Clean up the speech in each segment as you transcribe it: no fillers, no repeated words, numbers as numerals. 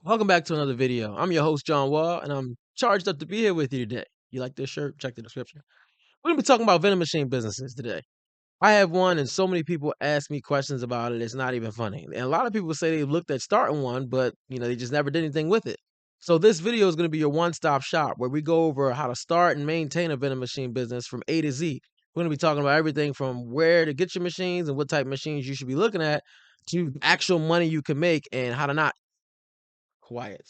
Welcome back to another video. I'm your host, John Wall, and I'm charged up to be here with you today. You like this shirt? Check the description. We're going to be talking about vending machine businesses today. I have one, and so many people ask me questions about it. It's not even funny. And a lot of people say they've looked at starting one, but they just never did anything with it. So this video is going to be your one-stop shop where we go over how to start and maintain a vending machine business from A to Z. We're going to be talking about everything from where to get your machines and what type of machines you should be looking at to actual money you can make and how to not quiet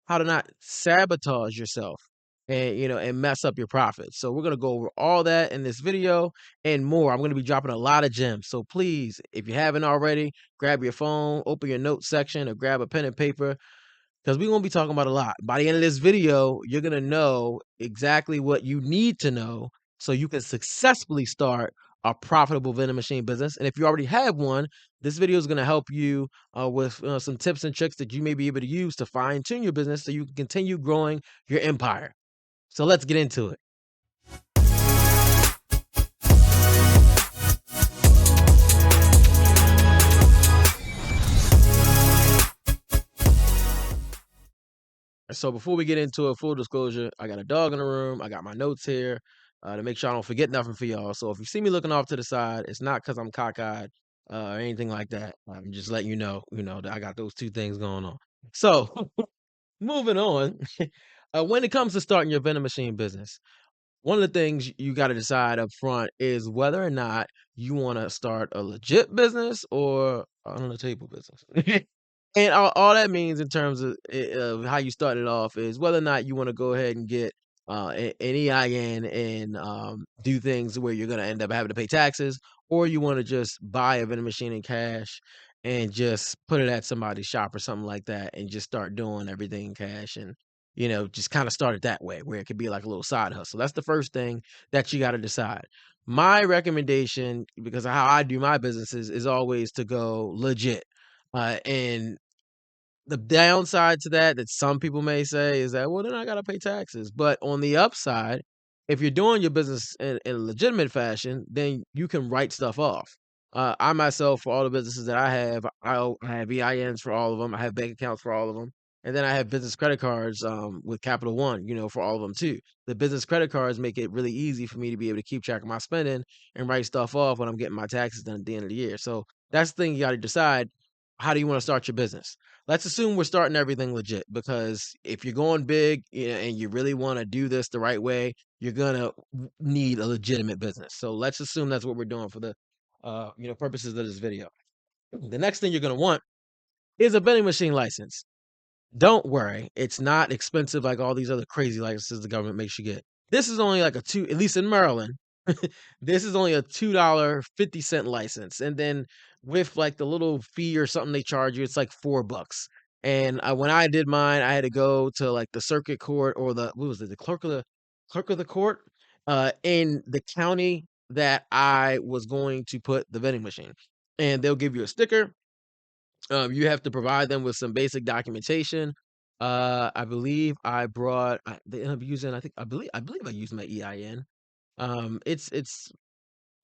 how to not sabotage yourself and mess up your profits. So we're going to go over all that in this video and more. I'm going to be dropping a lot of gems. So please, if you haven't already, grab your phone, open your notes section or grab a pen and paper because we're going to be talking about a lot. By the end of this video, you're going to know exactly what you need to know so you can successfully start a profitable vending machine business. And if you already have one, this video is going to help you with some tips and tricks that you may be able to use to fine tune your business so you can continue growing your empire. So let's get into it. So before we get into a full disclosure, I got a dog in the room. I got my notes here to make sure I don't forget nothing for y'all. So if you see me looking off to the side, it's not because I'm cockeyed or anything like that. I'm just letting you know, that I got those two things going on. So moving on, when it comes to starting your vending machine business, one of the things you got to decide up front is whether or not you want to start a legit business or on the table business. And all that means in terms of how you started off is whether or not you want to go ahead and get an EIN and do things where you're going to end up having to pay taxes, or you want to just buy a vending machine in cash and just put it at somebody's shop or something like that and just start doing everything in cash and just kind of start it that way where it could be like a little side hustle. That's the first thing that you got to decide. My recommendation, because of how I do my businesses, is always to go legit. And the downside to that some people may say is that, well, then I gotta pay taxes. But on the upside, if you're doing your business in a legitimate fashion, then you can write stuff off. I myself, for all the businesses that I have EINs for all of them. I have bank accounts for all of them, and then I have business credit cards with Capital One, for all of them too. The business credit cards make it really easy for me to be able to keep track of my spending and write stuff off when I'm getting my taxes done at the end of the year. So that's the thing you got to decide. How do you want to start your business? Let's assume we're starting everything legit because if you're going big and you really want to do this the right way, you're gonna need a legitimate business. So let's assume that's what we're doing for the purposes of this video. The next thing you're gonna want is a vending machine license. Don't worry, it's not expensive like all these other crazy licenses the government makes you get. This is only like at least in Maryland, this is only a $2.50 license. And then with like the little fee or something they charge you, it's like $4. And when I did mine, I had to go to like the circuit court or the clerk of the court in the county that I was going to put the vending machine. And they'll give you a sticker. You have to provide them with some basic documentation. I believe they ended up using, I believe I used my EIN.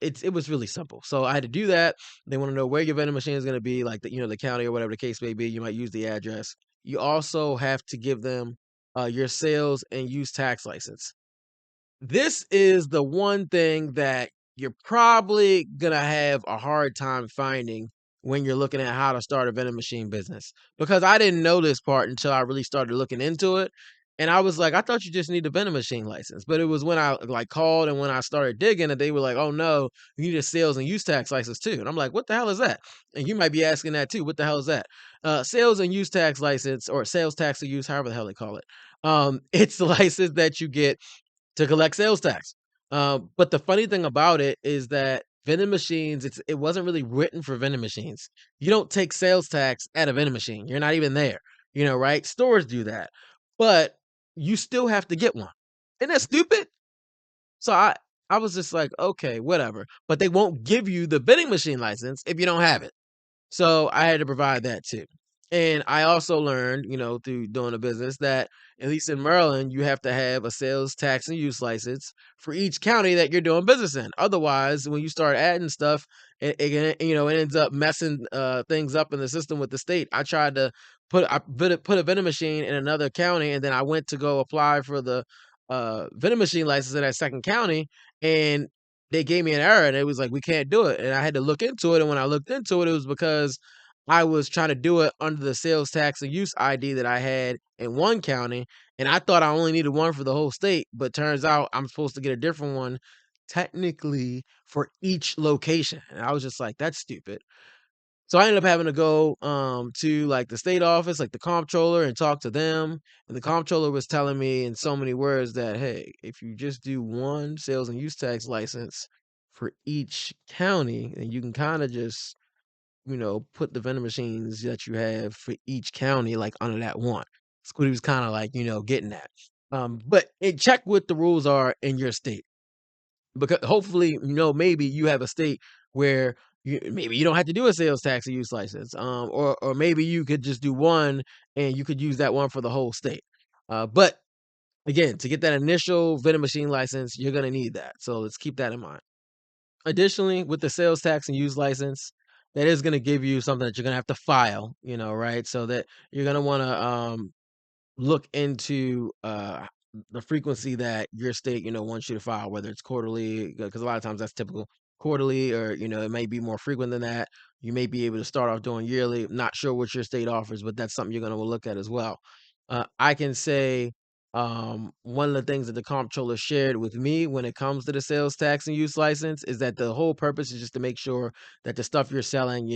It was really simple. So I had to do that. They want to know where your vending machine is going to be, like the county or whatever the case may be. You might use the address. You also have to give them your sales and use tax license. This is the one thing that you're probably gonna have a hard time finding when you're looking at how to start a vending machine business. Because I didn't know this part until I really started looking into it. And I was like, I thought you just need a vending machine license. But it was when I like called and when I started digging and they were like, oh no, you need a sales and use tax license too. And I'm like, what the hell is that? And you might be asking that too. What the hell is that? Sales and use tax license or sales tax to use, however the hell they call it. It's the license that you get to collect sales tax. But the funny thing about it is that vending machines, it wasn't really written for vending machines. You don't take sales tax at a vending machine. You're not even there, right? Stores do that, but you still have to get one. Isn't that stupid? So I was just like, okay, whatever. But they won't give you the vending machine license if you don't have it. So I had to provide that too. And I also learned, through doing a business that at least in Maryland, you have to have a sales tax and use license for each county that you're doing business in. Otherwise, when you start adding stuff, it ends up messing things up in the system with the state. I tried to put a vending machine in another county, and then I went to go apply for the vending machine license in that second county, and they gave me an error, and it was like, we can't do it. And I had to look into it. And when I looked into it, it was because I was trying to do it under the sales tax and use ID that I had in one county, and I thought I only needed one for the whole state, but turns out I'm supposed to get a different one technically for each location. And I was just like, that's stupid. So I ended up having to go to like the state office, like the comptroller, and talk to them. And the comptroller was telling me in so many words that, hey, if you just do one sales and use tax license for each county, then you can kind of just, put the vending machines that you have for each county like under that one. That's what he was kind of like, getting at. But check what the rules are in your state, because hopefully, maybe you have a state where maybe you don't have to do a sales tax or use license, or maybe you could just do one and you could use that one for the whole state. But again, to get that initial vending machine license, you're gonna need that. So let's keep that in mind. Additionally, with the sales tax and use license, that is gonna give you something that you're gonna have to file, right? So that you're gonna want to look into the frequency that your state, wants you to file, whether it's quarterly, because a lot of times that's typical quarterly, or it may be more frequent than that. You may be able to start off doing yearly. Not sure what your state offers, but that's something you're going to look at as well. I can say one of the things that the comptroller shared with me when it comes to the sales tax and use license is that the whole purpose is just to make sure that the stuff you're selling,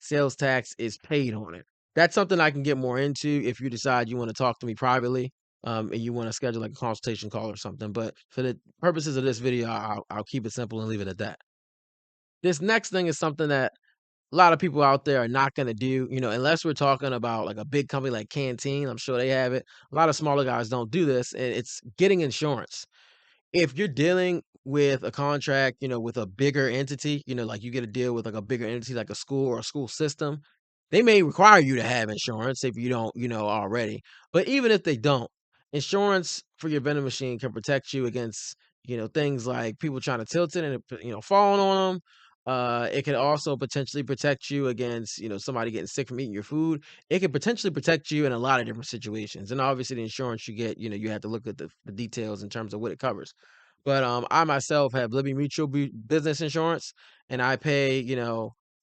sales tax is paid on it. That's something I can get more into if you decide you want to talk to me privately, and you want to schedule like a consultation call or something. But for the purposes of this video, I'll keep it simple and leave it at that. This next thing is something that a lot of people out there are not going to do, unless we're talking about like a big company like Canteen. I'm sure they have it. A lot of smaller guys don't do this, and it's getting insurance. If you're dealing with a contract, with a bigger entity, like you get a deal with like a bigger entity, like a school or a school system, they may require you to have insurance if you don't, already. But even if they don't, insurance for your vending machine can protect you against, things like people trying to tilt it and, falling on them. It can also potentially protect you against, somebody getting sick from eating your food. It can potentially protect you in a lot of different situations. And obviously the insurance you get, you have to look at the details in terms of what it covers. But I myself have Liberty Mutual business insurance, and I pay,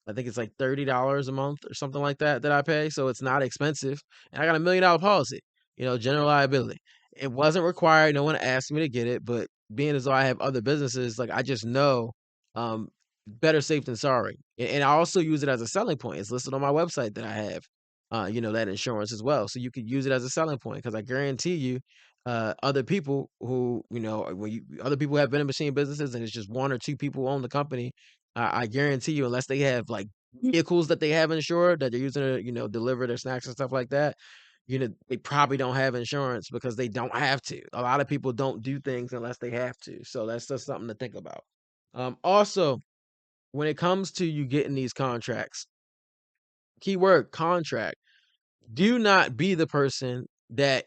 I think it's like $30 a month or something like that that I pay. So it's not expensive. And I got $1 million policy, general liability. It wasn't required. No one asked me to get it, but being as though I have other businesses, like I just know um better safe than sorry. And I also use it as a selling point. It's listed on my website that I have that insurance as well. So you could use it as a selling point, because I guarantee you other people who, other people have vending machine businesses and it's just one or two people who own the company. I guarantee you, unless they have like vehicles that they have insured that they're using to, deliver their snacks and stuff like that, they probably don't have insurance because they don't have to. A lot of people don't do things unless they have to. So that's just something to think about. Also, when it comes to you getting these contracts, keyword contract, do not be the person that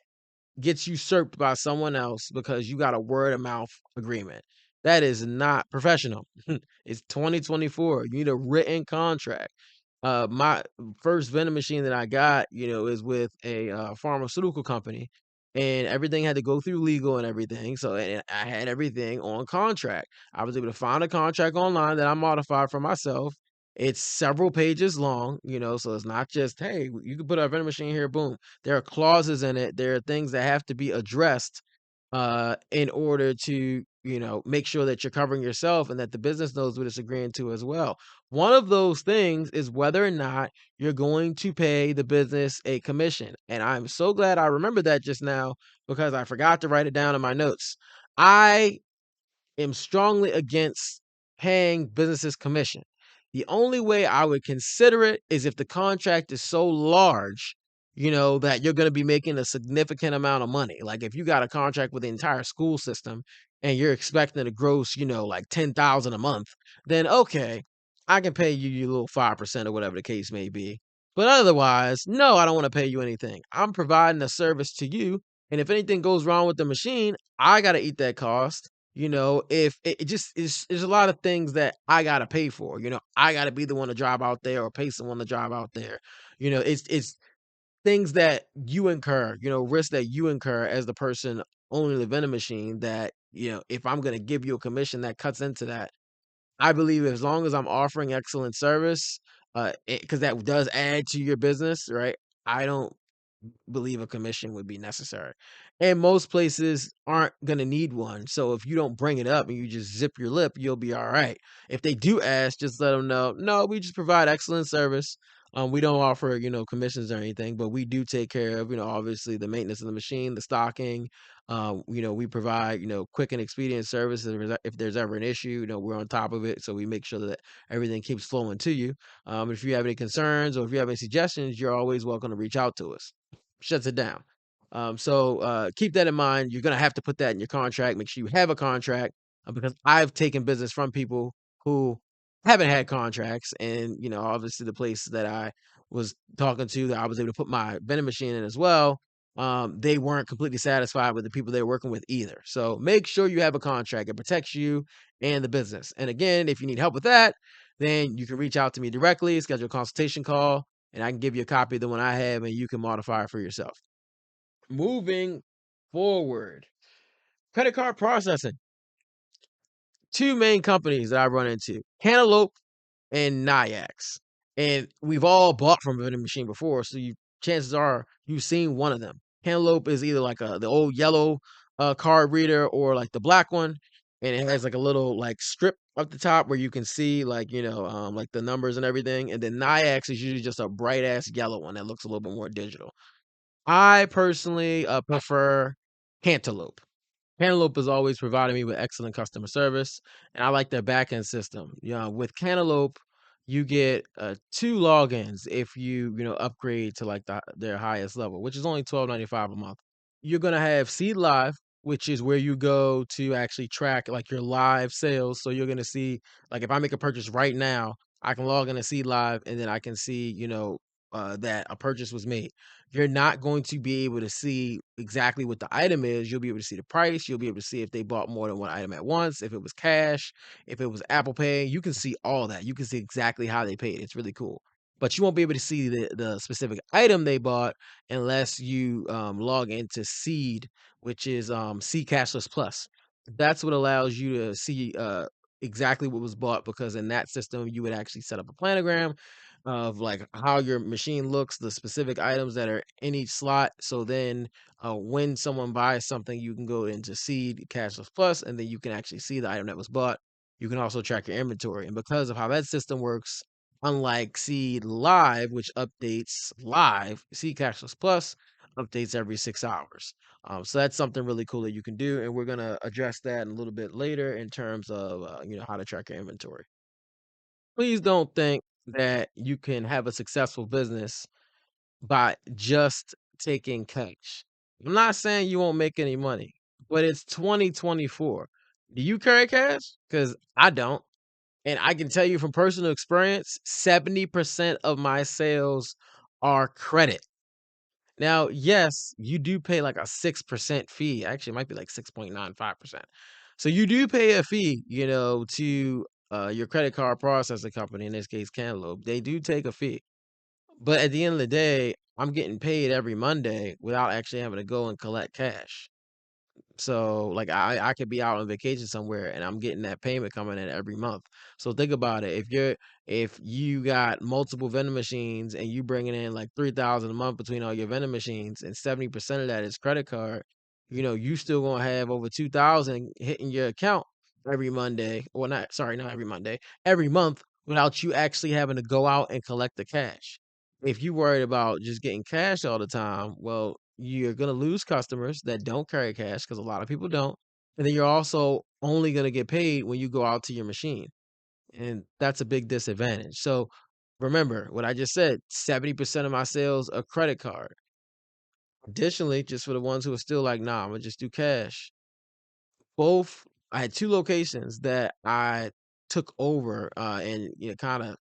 gets usurped by someone else because you got a word of mouth agreement. That is not professional. It's 2024. You need a written contract. My first vending machine that I got, is with a pharmaceutical company, and everything had to go through legal and everything. So and I had everything on contract. I was able to find a contract online that I modified for myself. It's several pages long, so it's not just, hey, you can put a vending machine here, boom. There are clauses in it. There are things that have to be addressed in order to, make sure that you're covering yourself and that the business knows what it's agreeing to as well. One of those things is whether or not you're going to pay the business a commission. And I'm so glad I remembered that just now, because I forgot to write it down in my notes. I am strongly against paying businesses commission. The only way I would consider it is if the contract is so large, that you're going to be making a significant amount of money. Like if you got a contract with the entire school system and you're expecting to gross, like 10,000 a month, then okay, I can pay you your little 5% or whatever the case may be. But otherwise, no, I don't want to pay you anything. I'm providing a service to you. And if anything goes wrong with the machine, I got to eat that cost. If it just is, there's a lot of things that I gotta pay for. I gotta be the one to drive out there or pay someone to drive out there. It's things that you incur, risks that you incur as the person owning the vending machine that, if I'm gonna give you a commission that cuts into that, I believe as long as I'm offering excellent service, because that does add to your business, right? I don't believe a commission would be necessary. And most places aren't going to need one. So if you don't bring it up and you just zip your lip, you'll be all right. If they do ask, just let them know, no, we just provide excellent service. We don't offer, commissions or anything, but we do take care of, obviously the maintenance of the machine, the stocking. We provide, quick and expedient service. If there's ever an issue, we're on top of it. So we make sure that everything keeps flowing to you. If you have any concerns or if you have any suggestions, you're always welcome to reach out to us. Shuts it down. So keep that in mind. You're gonna have to put that in your contract. Make sure you have a contract, because I've taken business from people who haven't had contracts, and obviously the place that I was talking to that I was able to put my vending machine in as well. They weren't completely satisfied with the people they were working with either. So make sure you have a contract. It protects you and the business. And again, if you need help with that, then you can reach out to me directly, schedule a consultation call, and I can give you a copy of the one I have, and you can modify it for yourself. Moving forward, credit card processing. Two main companies that I run into: Cantaloupe and Nayax. And we've all bought from a vending machine before, so chances are you've seen one of them. Cantaloupe is either like the old yellow card reader, or like the black one, and it has like a little like strip up the top where you can see like like the numbers and everything. And then Nayax is usually just a bright ass yellow one that looks a little bit more digital. I personally prefer Cantaloupe. Cantaloupe has always provided me with excellent customer service, and I like their backend system. With Cantaloupe, you get two logins if you upgrade to like their highest level, which is only $12.95 a month. You're gonna have Seed Live, which is where you go to actually track like your live sales. So you're gonna see, like, if I make a purchase right now, I can log into Seed Live, and then I can see that a purchase was made. You're not going to be able to see exactly what the item is. You'll be able to see the price. You'll be able to see if they bought more than one item at once, if it was cash, if it was Apple Pay. You can see all that. You can see exactly how they paid. It's really cool. But you won't be able to see the specific item they bought unless you log into Seed, which is C Cashless Plus. That's what allows you to see exactly what was bought, because in that system you would actually set up a planogram of like how your machine looks, the specific items that are in each slot. So then when someone buys something, you can go into Seed Cashless Plus, and then you can actually see the item that was bought. You can also track your inventory. And because of how that system works, unlike Seed Live, which updates live, Seed Cashless Plus updates every 6 hours. So that's something really cool that you can do. And we're going to address that in a little bit later in terms of, how to track your inventory. Please don't think that you can have a successful business by just taking cash. I'm not saying you won't make any money, but it's 2024. Do you carry cash? Because I don't. And I can tell you from personal experience, 70% of my sales are credit. Now, yes, you do pay like a 6% fee. Actually, it might be like 6.95%. So you do pay a fee, to your credit card processing company, in this case, Cantaloupe. They do take a fee. But at the end of the day, I'm getting paid every Monday without actually having to go and collect cash. So like I could be out on vacation somewhere and I'm getting that payment coming in every month. So think about it. If you got multiple vending machines and you bringing in like 3,000 a month between all your vending machines, and 70% of that is credit card, you still gonna have over 2,000 hitting your account every Monday, or not, sorry, not every Monday, every month, without you actually having to go out and collect the cash. If you worried about just getting cash all the time, well, you're gonna lose customers that don't carry cash, because a lot of people don't. And then you're also only gonna get paid when you go out to your machine. And that's a big disadvantage. So remember what I just said, 70% of my sales are credit card. Additionally, just for the ones who are still like, nah, I'm gonna just do cash. I had two locations that I took over, and kind of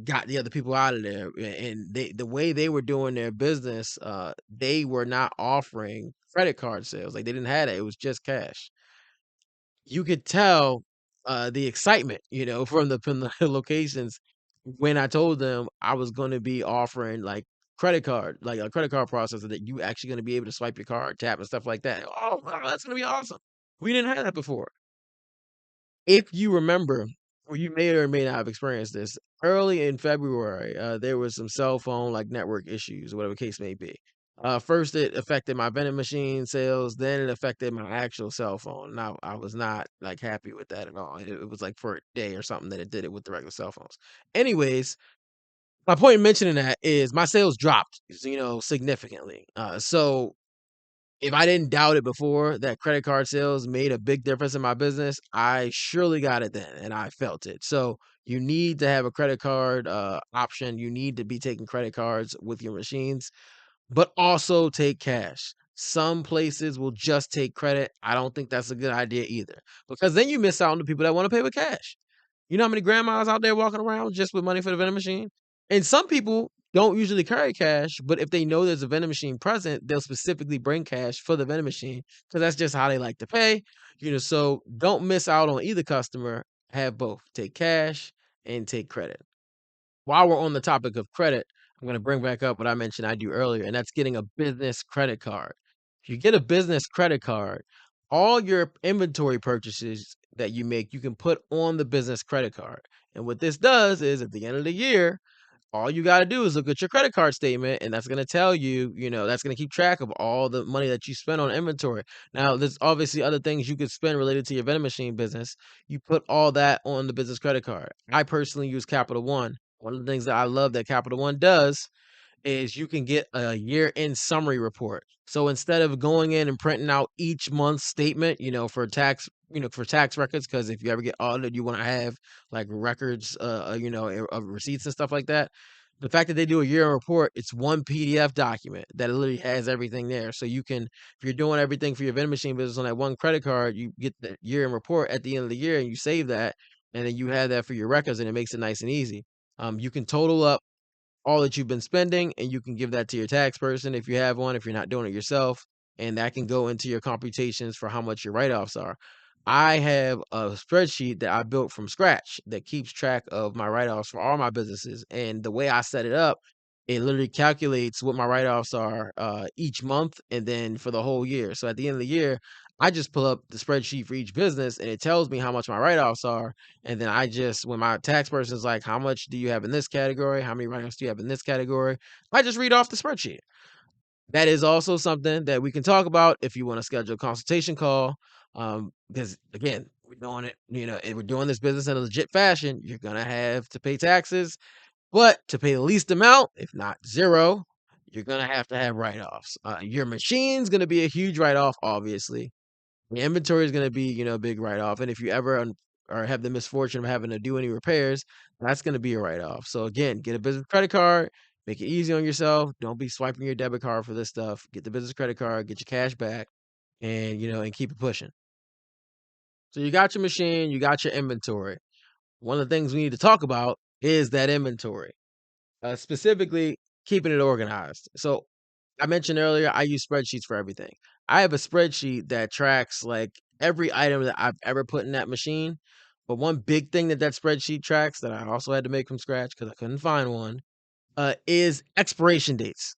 got the other people out of there. And the way they were doing their business, they were not offering credit card sales. Like, they didn't have it. It was just cash. You could tell the excitement, from the locations when I told them I was going to be offering like credit card, like a credit card processor that you actually going to be able to swipe your card, tap, and stuff like that. Oh, wow, that's going to be awesome. We didn't have that before. If you remember, or you may or may not have experienced this, early in February, there was some cell phone like network issues, or whatever the case may be. First, it affected my vending machine sales. Then it affected my actual cell phone. Now, I was not like happy with that at all. It was like for a day or something that it did it with the regular cell phones. Anyways, my point in mentioning that is my sales dropped, significantly. So if I didn't doubt it before that credit card sales made a big difference in my business, I surely got it then and I felt it. So you need to have a credit card option. You need to be taking credit cards with your machines, but also take cash. Some places will just take credit. I don't think that's a good idea either, because then you miss out on the people that want to pay with cash. You know how many grandmas out there walking around just with money for the vending machine? And some people don't usually carry cash, but if they know there's a vending machine present, they'll specifically bring cash for the vending machine because that's just how they like to pay. So don't miss out on either customer. Have both. Take cash and take credit. While we're on the topic of credit, I'm going to bring back up what I mentioned I do earlier, and that's getting a business credit card. If you get a business credit card, all your inventory purchases that you make, you can put on the business credit card. And what this does is at the end of the year, all you got to do is look at your credit card statement, and that's going to tell you, that's going to keep track of all the money that you spend on inventory. Now, there's obviously other things you could spend related to your vending machine business. You put all that on the business credit card. I personally use Capital One. One of the things that I love that Capital One does is you can get a year-end summary report. So instead of going in and printing out each month's statement, for tax records, because if you ever get audited, you want to have like records, of receipts and stuff like that. The fact that they do a year-end report, it's one PDF document that literally has everything there. So you can, if you're doing everything for your vending machine business on that one credit card, you get the year-end report at the end of the year and you save that, and then you have that for your records, and it makes it nice and easy. You can total up all that you've been spending, and you can give that to your tax person if you have one, if you're not doing it yourself, and that can go into your computations for how much your write-offs are. I have a spreadsheet that I built from scratch that keeps track of my write-offs for all my businesses, and the way I set it up, it literally calculates what my write-offs are each month and then for the whole year. So at the end of the year, I just pull up the spreadsheet for each business, and it tells me how much my write-offs are, and then I just, when my tax person is like, how much do you have in this category? How many write-offs do you have in this category? I just read off the spreadsheet. That is also something that we can talk about if you want to schedule a consultation call. Because again, we're doing it, and we're doing this business in a legit fashion. You're going to have to pay taxes, but to pay the least amount, if not zero, you're going to have write-offs. Your machine's going to be a huge write-off, obviously. The inventory is going to be, a big write-off. And if you ever or have the misfortune of having to do any repairs, that's going to be a write-off. So again, get a business credit card, make it easy on yourself. Don't be swiping your debit card for this stuff. Get the business credit card, get your cash back, and and keep it pushing. So you got your machine, you got your inventory. One of the things we need to talk about is that inventory, specifically keeping it organized. So I mentioned earlier, I use spreadsheets for everything. I have a spreadsheet that tracks like every item that I've ever put in that machine. But one big thing that spreadsheet tracks that I also had to make from scratch because I couldn't find one is expiration dates.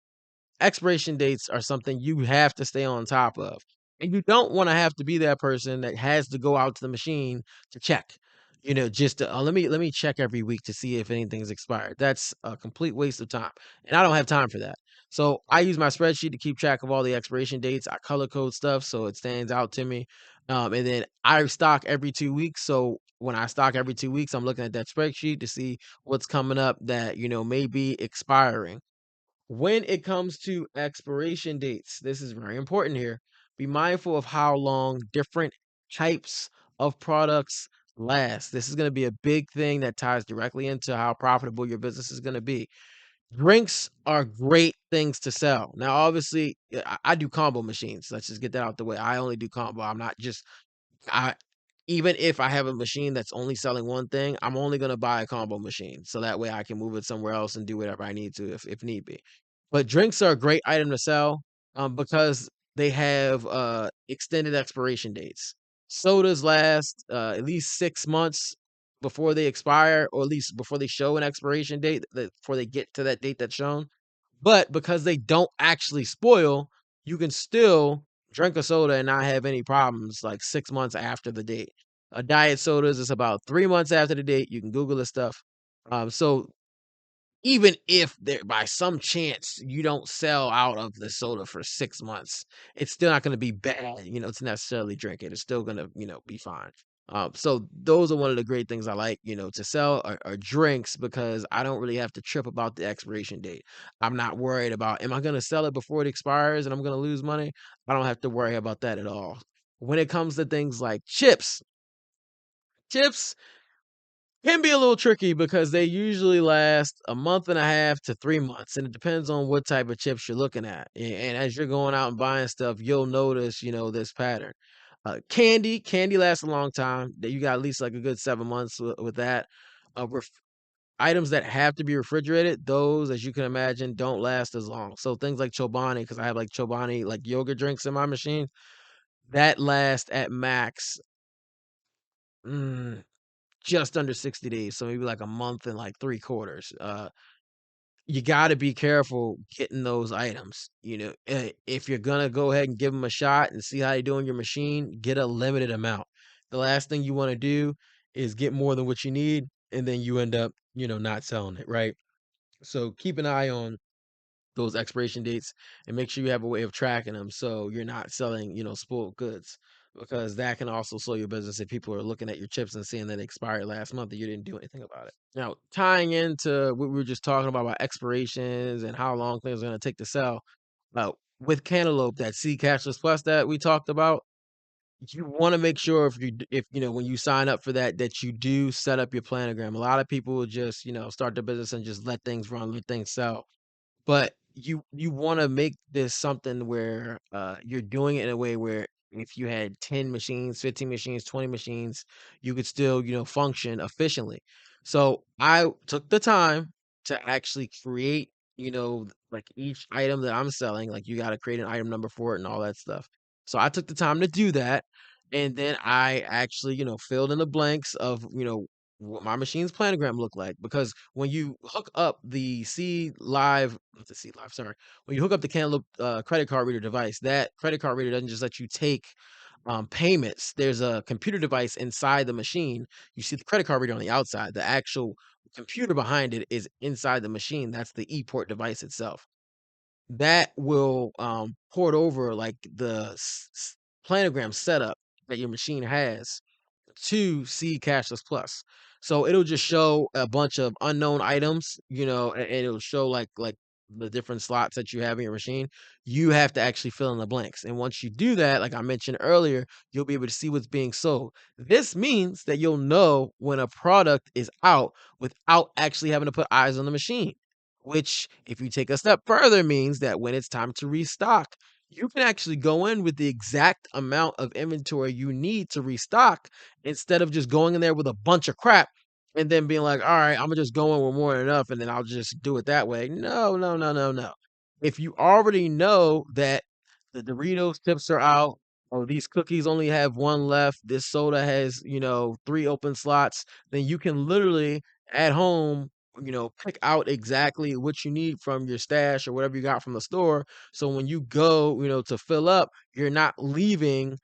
Expiration dates are something you have to stay on top of. And you don't want to have to be that person that has to go out to the machine to check. Just to, let me check every week to see if anything's expired. That's a complete waste of time, and I don't have time for that. So I use my spreadsheet to keep track of all the expiration dates. I color code stuff so it stands out to me, and then I stock every 2 weeks. So when I stock every 2 weeks, I'm looking at that spreadsheet to see what's coming up that may be expiring. When it comes to expiration dates, this is very important here. Be mindful of how long different types of products last. This is going to be a big thing that ties directly into how profitable your business is going to be. Drinks are great things to sell. Now, obviously, I do combo machines. Let's just get that out the way. I only do combo. I'm not just I even if I have a machine that's only selling one thing, I'm only gonna buy a combo machine, so that way I can move it somewhere else and do whatever I need to if need be. But drinks are a great item to sell, because they have extended expiration dates. Sodas last at least 6 months before they expire, or at least before they show an expiration date, before they get to that date that's shown. But because they don't actually spoil, you can still drink a soda and not have any problems like 6 months after the date. A diet sodas is about 3 months after the date. You can Google this stuff. So even if there by some chance you don't sell out of the soda for 6 months, it's still not going to be bad, to necessarily drink it. It's still going to, be fine. So those are one of the great things I like, to sell are drinks because I don't really have to trip about the expiration date. I'm not worried about, am I going to sell it before it expires and I'm going to lose money? I don't have to worry about that at all. When it comes to things like chips can be a little tricky because they usually last a month and a half to 3 months, and it depends on what type of chips you're looking at. And as you're going out and buying stuff, you'll notice, this pattern. Candy lasts a long time. That you got at least like a good 7 months with that. Items that have to be refrigerated, those, as you can imagine, don't last as long. So things like Chobani, because I have like Chobani like yogurt drinks in my machine, that last at max. mm, just under 60 days, so maybe like a month and like 3/4. You got to be careful getting those items. If you're gonna go ahead and give them a shot and see how they do in your machine, get a limited amount. The last thing you want to do is get more than what you need, and then you end up, not selling it, right? So keep an eye on those expiration dates and make sure you have a way of tracking them so you're not selling, spoiled goods because that can also slow your business if people are looking at your chips and seeing that they expired last month and you didn't do anything about it. Now, tying into what we were just talking about expirations and how long things are going to take to sell, with Cantaloupe, that C Cashless Plus that we talked about, you want to make sure if when you sign up for that you do set up your planogram. A lot of people will just start their business and just let things run, let things sell, but you wanna make this something where, you're doing it in a way where if you had 10 machines, 15 machines, 20 machines, you could still, function efficiently. So, I took the time to actually create, like, each item that I'm selling, like, you gotta create an item number for it and all that stuff. So, I took the time to do that, and then I actually, filled in the blanks of, what my machine's planogram look like, because when you hook up the C Live, not the C Live, sorry, when you hook up the Cantaloupe credit card reader device, that credit card reader doesn't just let you take payments. There's a computer device inside the machine. You see the credit card reader on the outside. The actual computer behind it is inside the machine. That's the ePort device itself. That will port over like the planogram setup that your machine has to see Cashless Plus. So it'll just show a bunch of unknown items, and it'll show like the different slots that you have in your machine. You have to actually fill in the blanks. And once you do that, like I mentioned earlier, you'll be able to see what's being sold. This means that you'll know when a product is out without actually having to put eyes on the machine, which, if you take a step further, means that when it's time to restock, you can actually go in with the exact amount of inventory you need to restock instead of just going in there with a bunch of crap and then being like, all right, I'm gonna just go in with more than enough and then I'll just do it that way. No, no, no, no, no. If you already know that the Doritos chips are out, or these cookies only have one left, this soda has, three open slots, then you can literally at home, pick out exactly what you need from your stash or whatever you got from the store. So when you go, to fill up, you're not leaving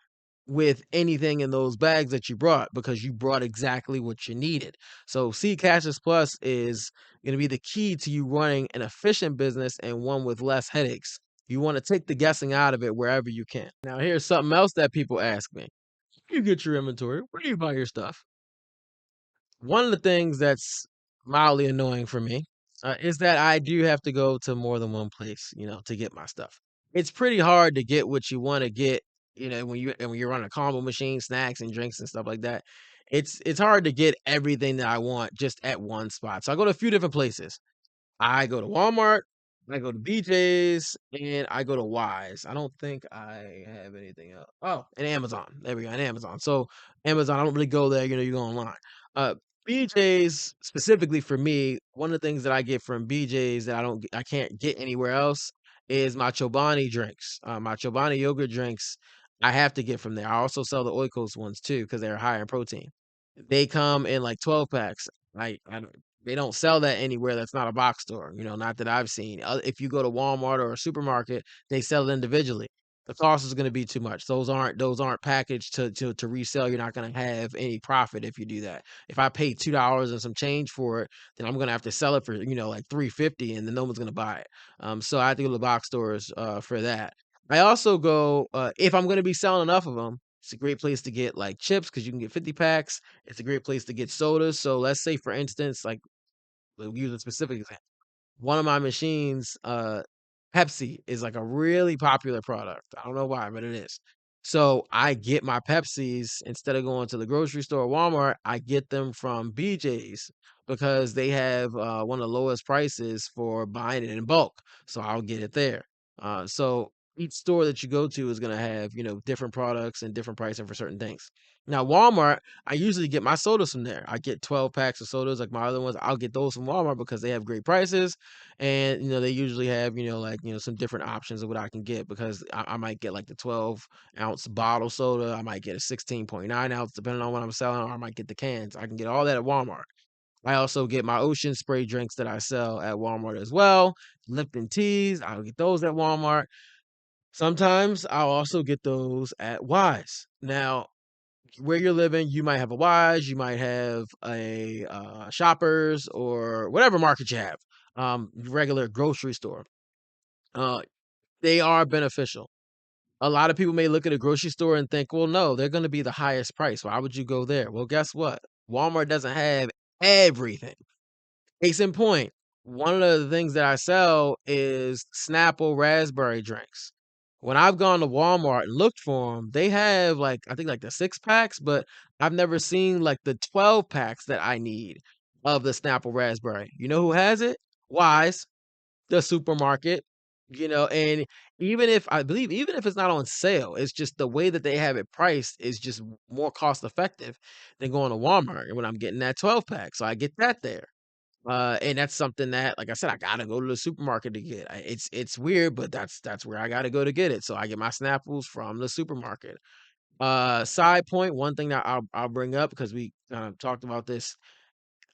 with anything in those bags that you brought because you brought exactly what you needed. So C Cashes Plus is going to be the key to you running an efficient business and one with less headaches. You want to take the guessing out of it wherever you can. Now, here's something else that people ask me. You get your inventory. Where do you buy your stuff? One of the things that's mildly annoying for me is that I do have to go to more than one place, to get my stuff. It's pretty hard to get what you want to get, when you're running a combo machine, snacks and drinks and stuff like that. It's hard to get everything that I want just at one spot. So I go to a few different places. I go to Walmart, I go to BJ's, and I go to Wise. I don't think I have anything else. Oh, and Amazon. There we go, and Amazon. So Amazon, I don't really go there. You go online. Uh, BJ's specifically for me, one of the things that I get from BJ's that I can't get anywhere else is my Chobani drinks. My Chobani yogurt drinks, I have to get from there. I also sell the Oikos ones too because they're higher in protein. They come in like 12 packs. I don't. They don't sell that anywhere that's not a box store, not that I've seen. If you go to Walmart or a supermarket, they sell it individually. The cost is going to be too much. Those aren't packaged to resell. You're not going to have any profit if you do that. If I pay $2 and some change for it, then I'm going to have to sell it for like 350, and then no one's going to buy it. So I have to go to the box stores for that. I also go if I'm going to be selling enough of them. It's a great place to get like chips because you can get 50 packs. It's a great place to get sodas. So let's say, for instance, like we'll use a specific example. One of my machines, Pepsi is like a really popular product. I don't know why, but it is. So I get my Pepsis instead of going to the grocery store or Walmart, I get them from BJ's because they have one of the lowest prices for buying it in bulk. So I'll get it there. So each store that you go to is going to have, different products and different pricing for certain things. Now, Walmart, I usually get my sodas from there. I get 12 packs of sodas like my other ones. I'll get those from Walmart because they have great prices, and they usually have like some different options of what I can get because I might get like the 12-ounce bottle soda. I might get a 16.9 ounce depending on what I'm selling, or I might get the cans. I can get all that at Walmart. I also get my ocean spray drinks that I sell at Walmart as well. Lipton teas, I'll get those at Walmart. Sometimes I'll also get those at Wise. Now, where you're living, you might have a Wise, you might have a Shoppers, or whatever market you have. Regular grocery store. Uh, they are beneficial. A lot of people may look at a grocery store and think, well, no, they're going to be the highest price. Why would you go there? Well, guess what? Walmart doesn't have everything. Case in point, one of the things that I sell is Snapple raspberry drinks. When I've gone to Walmart and looked for them, they have like I think like the 6 packs, but I've never seen like the 12 packs that I need of the Snapple raspberry. You know who has it? Wise, the supermarket. And even if it's not on sale, it's just the way that they have it priced is just more cost effective than going to Walmart. And when I'm getting that 12 pack, so I get that there. And that's something that, like I said, I gotta go to the supermarket to get. It's weird, but that's where I gotta go to get it. So I get my Snapples from the supermarket. Side point, one thing that I'll bring up because we talked about this.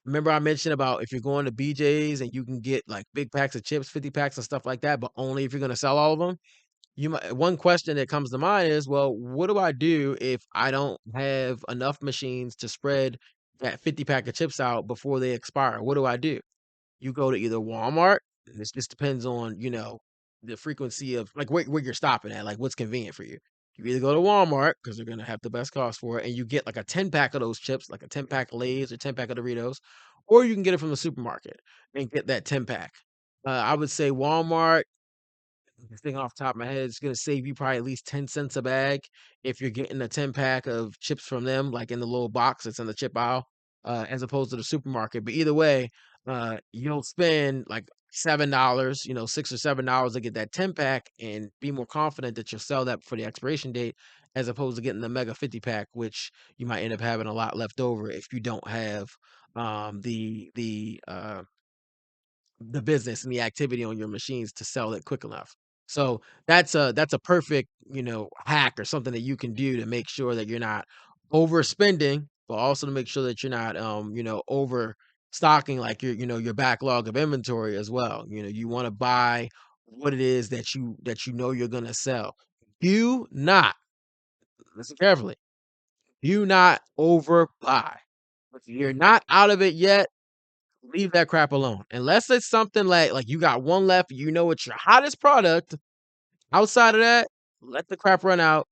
Remember I mentioned about if you're going to BJ's and you can get like big packs of chips, 50 packs and stuff like that, but only if you're gonna sell all of them. One question that comes to mind is, well, what do I do if I don't have enough machines to spread that 50 pack of chips out before they expire? What do I do? You go to either Walmart, and this just depends on, the frequency of like where you're stopping at, like what's convenient for you. You either go to Walmart because they're gonna have the best cost for it, and you get like a 10 pack of those chips, like a 10 pack of Lay's or 10 pack of Doritos, or you can get it from the supermarket and get that 10 pack. I would say Walmart, this thing off the top of my head, it's gonna save you probably at least 10 cents a bag if you're getting a 10 pack of chips from them, like in the little box that's in the chip aisle, as opposed to the supermarket. But either way, you'll spend like $7, $6 or $7 to get that 10 pack and be more confident that you'll sell that for the expiration date, as opposed to getting the mega 50 pack, which you might end up having a lot left over if you don't have the business and the activity on your machines to sell it quick enough. So that's a perfect, hack or something that you can do to make sure that you're not overspending, but also to make sure that you're not overstocking like your backlog of inventory as well. You want to buy what it is that you know you're gonna sell. Do not, listen carefully, do not overbuy. If you're not out of it yet, leave that crap alone. Unless it's something like you got one left, it's your hottest product. Outside of that, let the crap run out.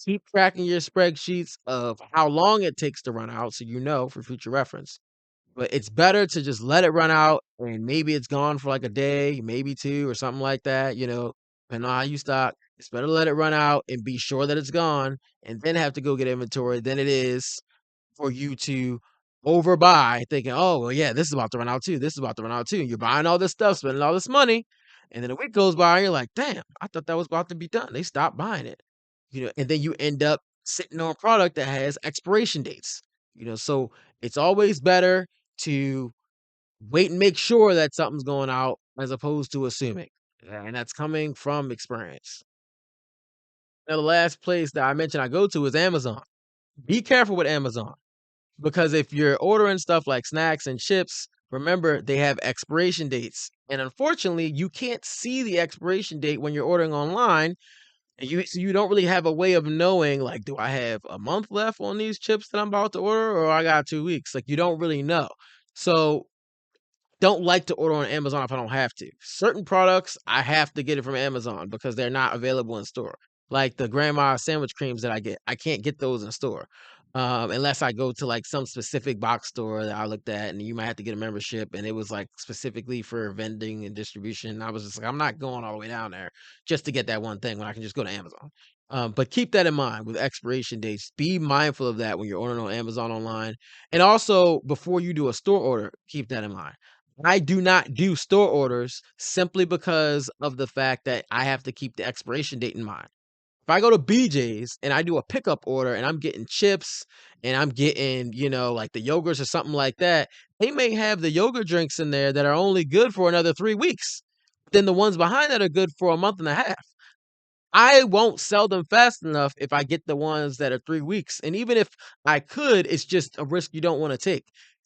Keep tracking your spreadsheets of how long it takes to run out so you know for future reference. But it's better to just let it run out and maybe it's gone for like a day, maybe two or something like that, depending on how you stock. It's better to let it run out and be sure that it's gone and then have to go get inventory than it is for you to overbuy, thinking, "Oh, well, yeah, this is about to run out too. This is about to run out too." And you're buying all this stuff, spending all this money, and then a week goes by, and you're like, "Damn, I thought that was about to be done." They stopped buying it, and then you end up sitting on a product that has expiration dates. So it's always better to wait and make sure that something's going out as opposed to assuming, and that's coming from experience. Now, the last place that I mentioned I go to is Amazon. Be careful with Amazon. Because if you're ordering stuff like snacks and chips remember they have expiration dates. And unfortunately, you can't see the expiration date when you're ordering online. And so you don't really have a way of knowing, like, do I have a month left on these chips that I'm about to order, or I got 2 weeks? Like, you don't really know. So don't like to order on Amazon if I don't have to. Certain products, I have to get it from Amazon because they're not available in store. Like the grandma sandwich creams that I get, I can't get those in store. Unless I go to like some specific box store that I looked at, and you might have to get a membership, and it was like specifically for vending and distribution. I was just like, I'm not going all the way down there just to get that one thing when I can just go to Amazon. But keep that in mind with expiration dates. Be mindful of that when you're ordering on Amazon online. And also, before you do a store order, keep that in mind. I do not do store orders simply because of the fact that I have to keep the expiration date in mind. If I go to BJ's and I do a pickup order and I'm getting chips and I'm getting, like the yogurts or something like that, they may have the yogurt drinks in there that are only good for another 3 weeks. Then the ones behind that are good for a month and a half. I won't sell them fast enough if I get the ones that are 3 weeks, and even if I could, it's just a risk you don't wanna take.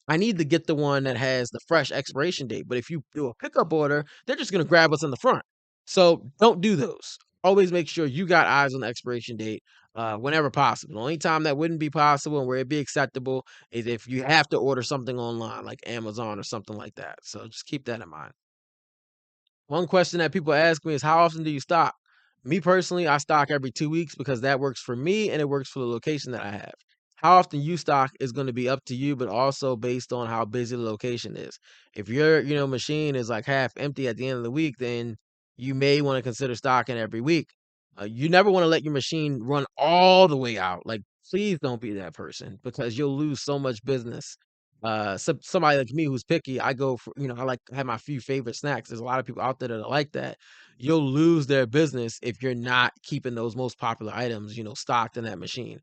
I need to get the one that has the fresh expiration date, but if you do a pickup order, they're just gonna grab what's in the front. So, don't do those. Always make sure you got eyes on the expiration date, whenever possible. The only time that wouldn't be possible and where it'd be acceptable is if you have to order something online, like Amazon or something like that. So, just keep that in mind. One question that people ask me is, how often do you stock? Me personally, I stock every 2 weeks because that works for me and it works for the location that I have. How often you stock is going to be up to you, but also based on how busy the location is. If your, machine is like half empty at the end of the week, then you may want to consider stocking every week. You never want to let your machine run all the way out. Like, please don't be that person because you'll lose so much business. Somebody like me who's picky, I go for, I like to have my few favorite snacks. There's a lot of people out there that are like that. You'll lose their business if you're not keeping those most popular items, stocked in that machine.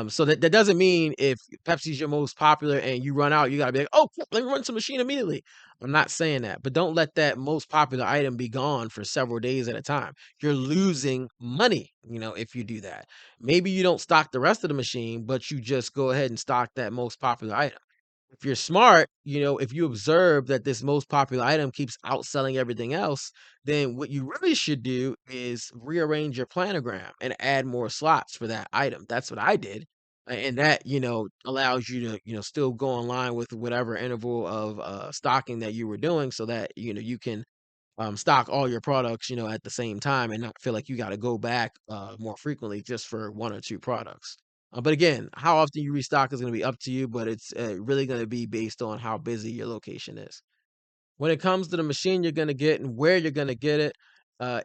So that doesn't mean if Pepsi's your most popular and you run out, you gotta be like, oh, let me run to the machine immediately. I'm not saying that, but don't let that most popular item be gone for several days at a time. You're losing money, if you do that. Maybe you don't stock the rest of the machine, but you just go ahead and stock that most popular item. If you're smart, if you observe that this most popular item keeps outselling everything else, then what you really should do is rearrange your planogram and add more slots for that item. That's what I did. And that, allows you to, still go online with whatever interval of stocking that you were doing so that, you can stock all your products, at the same time and not feel like you got to go back more frequently just for one or two products. But again, how often you restock is going to be up to you, but it's really going to be based on how busy your location is. When it comes to the machine you're gonna get and where you're gonna get it,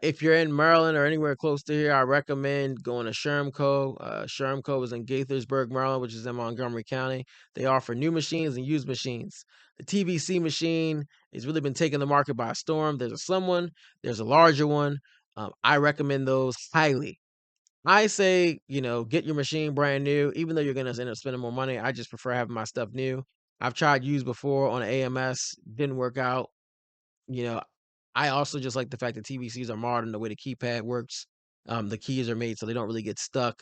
if you're in Maryland or anywhere close to here, I recommend going to Shermco. Shermco is in Gaithersburg, Maryland, which is in Montgomery County. They offer new machines and used machines. The TVC machine has really been taking the market by storm. There's a slim one, there's a larger one. I recommend those highly. I say, get your machine brand new, even though you're gonna end up spending more money. I just prefer having my stuff new. I've tried used before on AMS, didn't work out. You know, I also just like the fact that TVCs are modern, the way the keypad works. The keys are made so they don't really get stuck.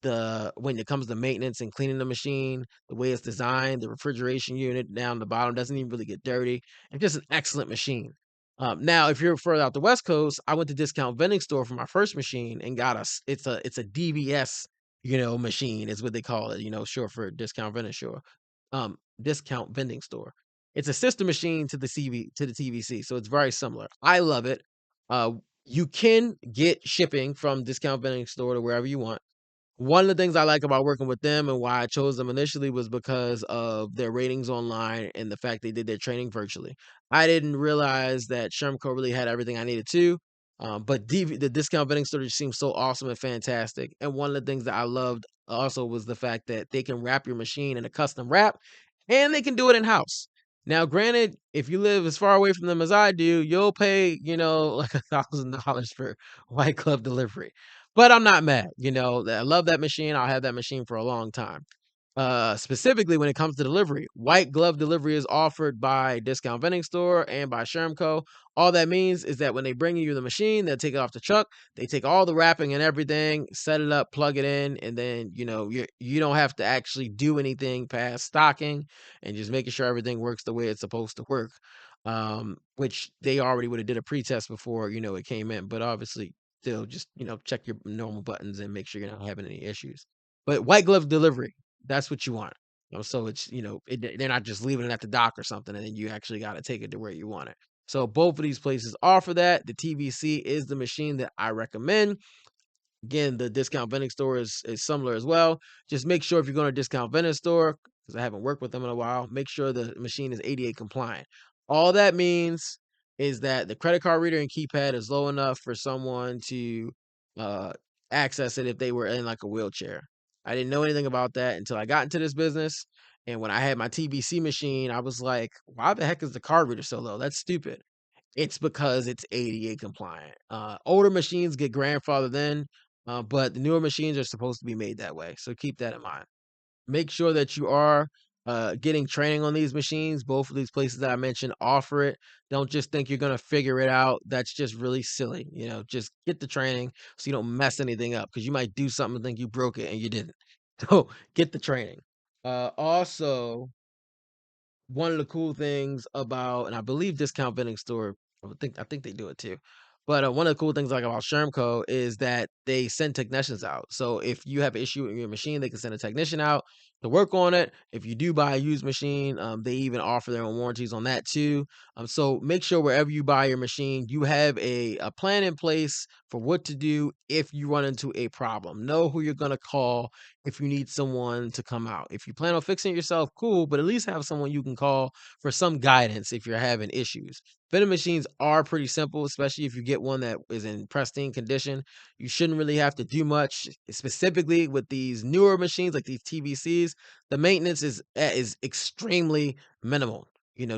When it comes to maintenance and cleaning the machine, the way it's designed, the refrigeration unit down the bottom doesn't even really get dirty. It's just an excellent machine. Now, if you're further out the West Coast, I went to Discount Vending Store for my first machine and got it's a DVS, machine is what they call it, short for Discount Vending Store. Discount Vending Store. It's a sister machine to the TVC, so it's very similar. I love it. Uh, you can get shipping from Discount Vending Store to wherever you want. One of the things I like about working with them and why I chose them initially was because of their ratings online and the fact they did their training virtually. I didn't realize that Shermco really had everything I needed to, but the discount vending store just seems so awesome and fantastic. And one of the things that I loved also was the fact that they can wrap your machine in a custom wrap and they can do it in house. Now, granted, if you live as far away from them as I do, you'll pay, like $1,000 for white glove delivery. But I'm not mad, I love that machine, I'll have that machine for a long time. Specifically when it comes to delivery. White glove delivery is offered by Discount Vending Store and by Shermco. All that means is that when they bring you the machine, they'll take it off the truck. They take all the wrapping and everything, set it up, plug it in, and then you don't have to actually do anything past stocking and just making sure everything works the way it's supposed to work. Which they already would have did a pre-test before it came in, but obviously still just check your normal buttons and make sure you're not having any issues. But white glove delivery, that's what you want. So it's they're not just leaving it at the dock or something, and then you actually got to take it to where you want it. So both of these places offer that. The TVC is the machine that I recommend. Again, the Discount Vending Store is similar as well. Just make sure if you're going to Discount Vending Store, because I haven't worked with them in a while, make sure the machine is ADA compliant. All that means is that the credit card reader and keypad is low enough for someone to uh, access it if they were in like a wheelchair. I didn't know anything about that until I got into this business. And when I had my TBC machine, I was like, why the heck is the card reader so low? That's stupid. It's because it's ADA compliant. Older machines get grandfathered in, but the newer machines are supposed to be made that way. So keep that in mind. Make sure that you are getting training on these machines. Both of these places that I mentioned offer it. Don't just think you're going to figure it out. That's just really silly. Just get the training so you don't mess anything up, because you might do something and think you broke it and you didn't. So get the training. Also, one of the cool things about, and I believe Discount Vending Store, I think they do it too. But one of the cool things like about Shermco is that they send technicians out. So if you have an issue with your machine, they can send a technician out to work on it. If you do buy a used machine, they even offer their own warranties on that too. So make sure wherever you buy your machine, you have a plan in place for what to do if you run into a problem. Know who you're gonna call if you need someone to come out. If you plan on fixing it yourself, cool, but at least have someone you can call for some guidance if you're having issues. Vending machines are pretty simple, especially if you get one that is in pristine condition. You shouldn't really have to do much, specifically with these newer machines like these TVCs. The maintenance is extremely minimal.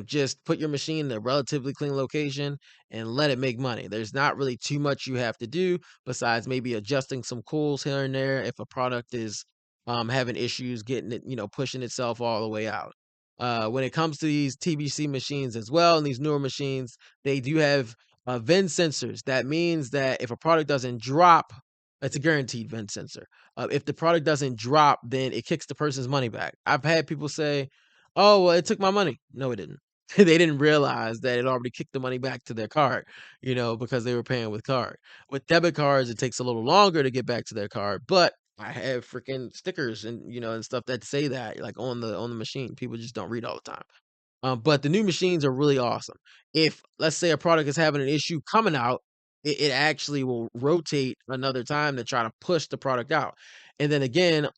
Just put your machine in a relatively clean location and let it make money. There's not really too much you have to do besides maybe adjusting some coils here and there if a product is having issues getting it, pushing itself all the way out. When it comes to these TBC machines as well, and these newer machines, they do have VIN sensors. That means that if a product doesn't drop, it's a guaranteed VIN sensor. If the product doesn't drop, then it kicks the person's money back. I've had people say, "Oh, well, it took my money." No, it didn't. They didn't realize that it already kicked the money back to their card, because they were paying with card. With debit cards, it takes a little longer to get back to their card, but I have freaking stickers and stuff that say that like on the machine. People just don't read all the time. But the new machines are really awesome. If let's say a product is having an issue coming out, it actually will rotate another time to try to push the product out. And then again,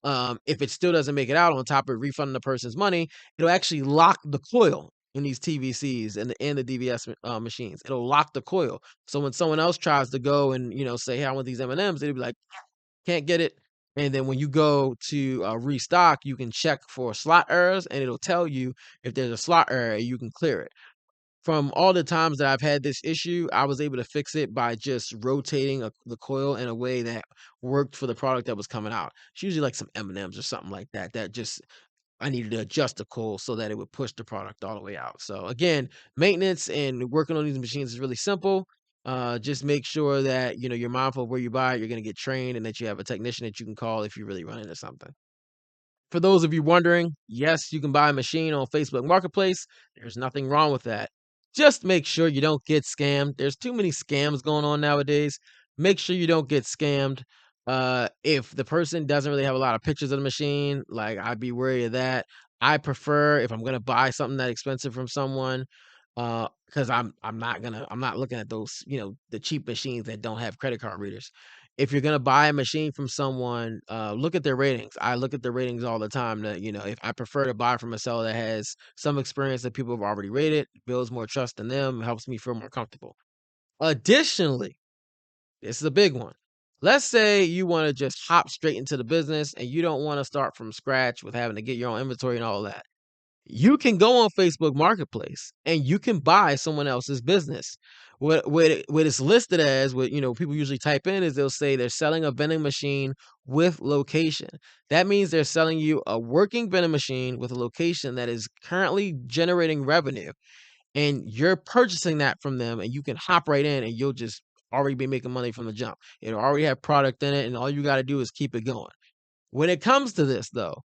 if it still doesn't make it out, on top of refunding the person's money, it'll actually lock the coil in these TVCs and the DVS machines. It'll lock the coil. So when someone else tries to go and say, "Hey, I want these M&Ms," they'll be like, "Can't get it." And then when you go to restock, you can check for slot errors, and it'll tell you if there's a slot error, you can clear it. From all the times that I've had this issue, I was able to fix it by just rotating the coil in a way that worked for the product that was coming out. It's usually like some M&Ms or something like that. That just I needed to adjust the coil so that it would push the product all the way out. So again, maintenance and working on these machines is really simple. Just make sure that you're mindful of where you buy it, you're gonna get trained, and that you have a technician that you can call if you really run into something. For those of you wondering, yes, you can buy a machine on Facebook Marketplace. There's nothing wrong with that. Just make sure you don't get scammed. There's too many scams going on nowadays. Make sure you don't get scammed. If the person doesn't really have a lot of pictures of the machine, like I'd be wary of that. I prefer if I'm gonna buy something that expensive from someone, because I'm not looking at those, the cheap machines that don't have credit card readers. If you're gonna buy a machine from someone, look at their ratings. I look at the ratings all the time. That if I prefer to buy from a seller that has some experience that people have already rated, builds more trust in them, helps me feel more comfortable. Additionally, this is a big one. Let's say you want to just hop straight into the business and you don't want to start from scratch with having to get your own inventory and all of that. You can go on Facebook Marketplace and you can buy someone else's business. What it's listed as, what people usually type in is they'll say they're selling a vending machine with location. That means they're selling you a working vending machine with a location that is currently generating revenue, and you're purchasing that from them, and you can hop right in, and you'll just already be making money from the jump. It'll already have product in it, and all you got to do is keep it going. When it comes to this, though,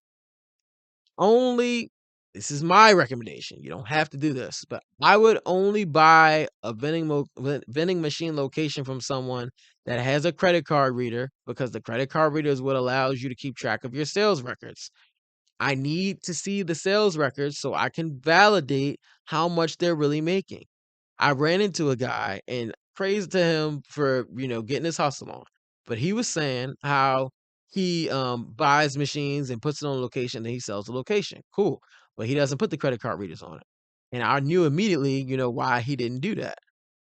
only this is my recommendation. You don't have to do this, but I would only buy a vending machine location from someone that has a credit card reader, because the credit card reader is what allows you to keep track of your sales records. I need to see the sales records so I can validate how much they're really making. I ran into a guy, and praise to him for, getting his hustle on. But he was saying how he buys machines and puts it on location, and he sells the location. Cool. But he doesn't put the credit card readers on it. And I knew immediately, why he didn't do that,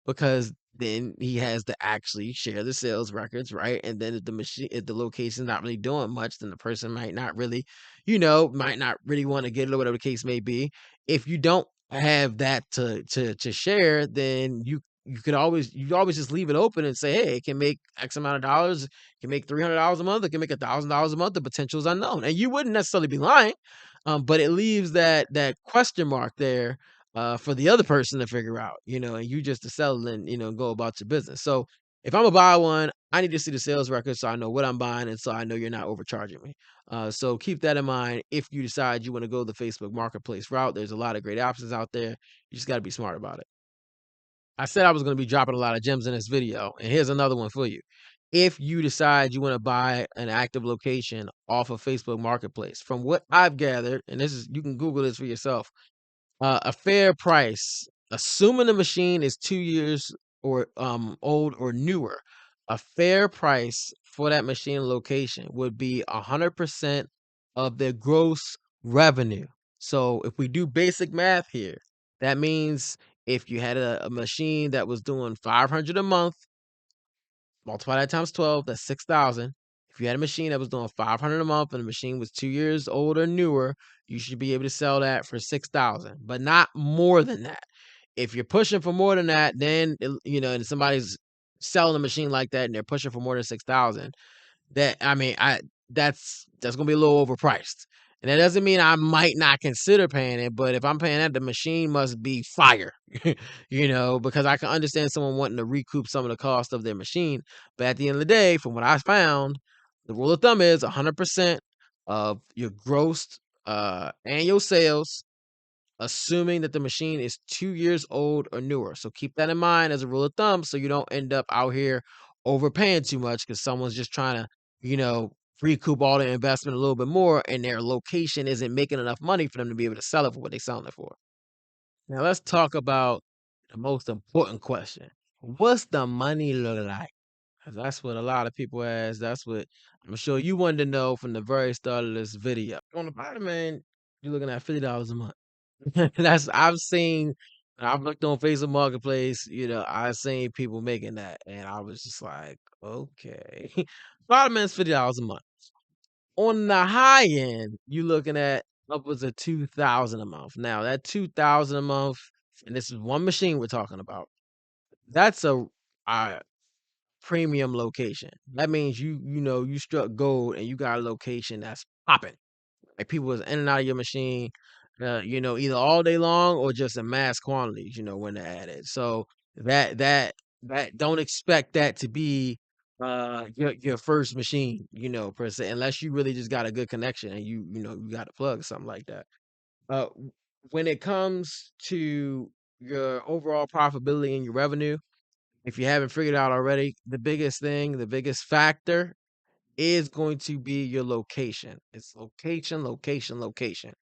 because then he has to actually share the sales records, right? And then if the location's not really doing much, then the person might not really want to get it, or whatever the case may be. If you don't have that to share, then you always just leave it open and say, hey, it can make X amount of dollars, it can make $300 a month, it can make $1,000 a month. The potential is unknown, and you wouldn't necessarily be lying, but it leaves that question mark there, for the other person to figure out, and you just to sell and go about your business. So if I'm gonna buy one, I need to see the sales record so I know what I'm buying, and so I know you're not overcharging me. So keep that in mind if you decide you want to go the Facebook Marketplace route. There's a lot of great options out there. You just got to be smart about it. I said I was going to be dropping a lot of gems in this video, and here's another one for you. If you decide you want to buy an active location off of Facebook Marketplace, from what I've gathered, and this is you can Google this for yourself, a fair price, assuming the machine is 2 years or old or newer, a fair price for that machine location would be 100% of their gross revenue. So if we do basic math here, that means if you had a machine that was doing 500 a month, multiply that times 12, that's 6,000. If you had a machine that was doing 500 a month and the machine was 2 years old or newer, you should be able to sell that for 6,000, but not more than that. If you're pushing for more than that, then and somebody's selling a machine like that and they're pushing for more than 6,000, that I mean, I that's gonna be a little overpriced. And that doesn't mean I might not consider paying it, but if I'm paying that, the machine must be fire, because I can understand someone wanting to recoup some of the cost of their machine. But at the end of the day, from what I found, the rule of thumb is 100% of your gross annual sales, assuming that the machine is 2 years old or newer. So keep that in mind as a rule of thumb, so you don't end up out here overpaying too much because someone's just trying to, recoup all their investment a little bit more, and their location isn't making enough money for them to be able to sell it for what they're selling it for. Now let's talk about the most important question. What's the money look like? 'Cause that's what a lot of people ask. That's what I'm sure you wanted to know from the very start of this video. On the bottom end, you're looking at $50 a month. That's I've looked on Facebook Marketplace, I've seen people making that, and I was just like, okay. Bottom end's $50 a month. On the high end, you looking at upwards of 2,000 a month. Now that 2,000 a month, and this is one machine we're talking about. That's a premium location. That means you struck gold and you got a location that's popping. Like people was in and out of your machine, either all day long or just in mass quantities, when they're at it. So that don't expect that to be your first machine, per se, unless you really just got a good connection and you got a plug or something like that. When it comes to your overall profitability and your revenue, if you haven't figured out already, the biggest factor is going to be your location. It's location, location, location.